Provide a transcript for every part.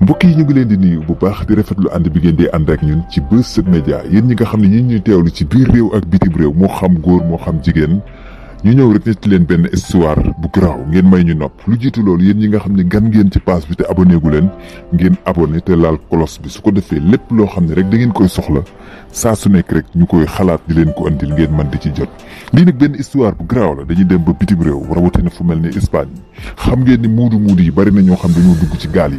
mbokk yi ñu ngi leen di nuyu bu baax di rafetlu ànd bi ngeen di ànd ak ñun ci Buzz 7 Media yéen ñi nga xam ne ñi ñuy teewlu ci biir réew ak bitim réew moo xam góor moo xam jigéen ñu ñëw rek netti leen benn histoire bu garaaw ngeen may ñu nopp lu jiitu loolu yéen ñi nga xam ne gan ngeen ci page bi te abonné gu leen ngeen abonné te laal cloche bi su ko defee lépp loo xam ne rek da ngeen koy soxla saa su nekk rek ñu koy xalaat di leen ko andil ngeen mën di ci jot. lii nag benn histoire bu garaaw la dañuy dem ba bitim réew rawatina fu mel ne Espagne xam ngeen ni muudu yi bari na ñoo xam dañoo dugg ci gaal yi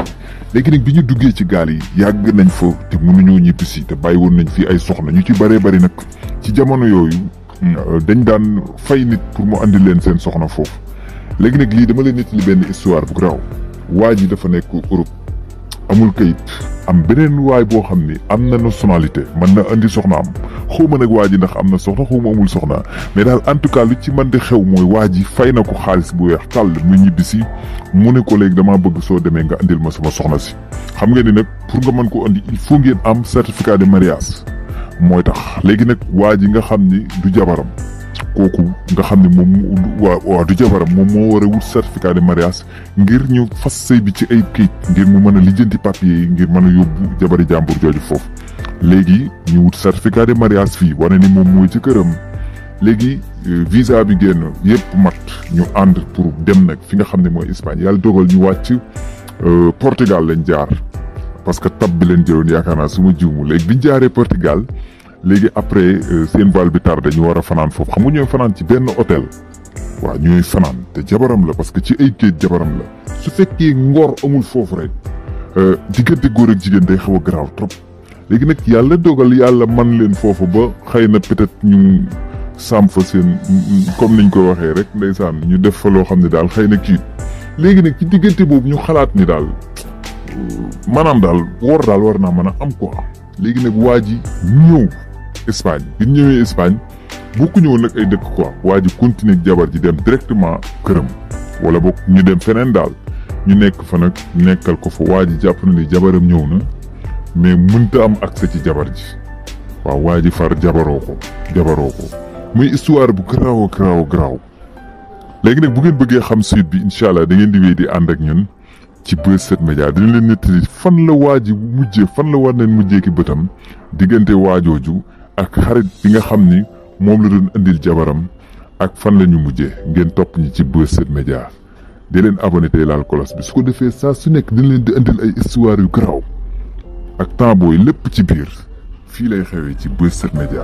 léegi nag bi ñu duggee ci gaal yi yàgg nañ fa te mënuñoo ñibbisi te bàyyi woon nañ fii ay soxna ñu ci bëree bëri nag ci jamono yooyu dañ daan fay nit pour mu andi leen seen soxna foofu. léegi nag lii dama leen nettali benn histoire bu garaaw waa ji dafa nekk Europe amul kayit am beneen waay boo xam ni am na nationalité mën na andi soxna am xawma nag waa ji ndax am na soxna xawma amul soxna mais daal en tout cas lu ci mën di xew mooy waa ji fay na ko xaalis bu weex tàll mu ñibbisi mu ne ko léegi damaa bëgg soo demee nga andil ma sama soxna si. xam nga ni nag pour nga mën ko andi il faut ngeen am certificat de mariage mooy tax léegi nag waa ji nga xam ni du jabaram kooku nga xam ne moom waa du jabaram moom moo war a wut certificat de mariage ngir ñu fas sëy bi ci ay këyit ngir mu mën a lijjanti papier yi ngir mën a yóbbu jabari jàmbur jooju foofu. léegi ñu wut certificat de mariage fii wane ni moom mooy ci këram léegi visa bi génn yëpp mat ñu ànd pour dem nag fi nga xam ne mooy Espagne yàlla dogal ñu wàcc Portugal lañ jaar parce que tab bi leen jëloon yaakaar naa su ma juumu léegi biñ jaaree Portugal. léegi après seen vol bi tardé ñu war a fanaan foofu xam nga ñooy fanaan ci benn hôtel waaw ñooy fanaan te jabaram la parce que ci ay kayit jabaram la su fekkee ngor amul foofu rek diggante góor ak jigéen day xaw a garaaw trop. léegi nag yàlla dogal yàlla man leen foofu ba xëy na peut-être ñu sàmm fa seen comme niñ ko waxee rek ndeysaan ñu def fa loo xam ne daal xëy na kii léegi nag ci diggante boobu ñu xalaat ni daal maanaam daal war naa mën a am quoi. léegi nag waa ji ñëw Espagne bi ñu ñëwee Espagne bokku ñëwoon nag ay dëkk quoi waa ji continuer jabar ji dem directement këram wala boog ñu dem feneen daal ñu nekk fa nag nekkal ko fa waa ji jàpp na ni jabaram ñëw na mais mënta am accès ci jabar ji waaw waa ji far jabaroo ko muy histoire bu garaaw. léegi nag bu ngeen bëggee xam suite bi incha allah da ngeen di wéy di ànd ak ñun ci Buzz 7 Media dina leen nettali fan la waa ji mujjee fan la war nañ mujjee ki bëtam diggante waajooju ak xarit bi nga xam ni moom la doon indil jabaram ak fan la ñu mujjee ngeen topp ñi ci Buzz 7 Media di leen abonné tey laal cloche bi su ko defee saa su nekk dina leen di indil ay histoire yu garaaw ak temps booy lépp ci biir fii lay xewee ci Buzz 7 Media.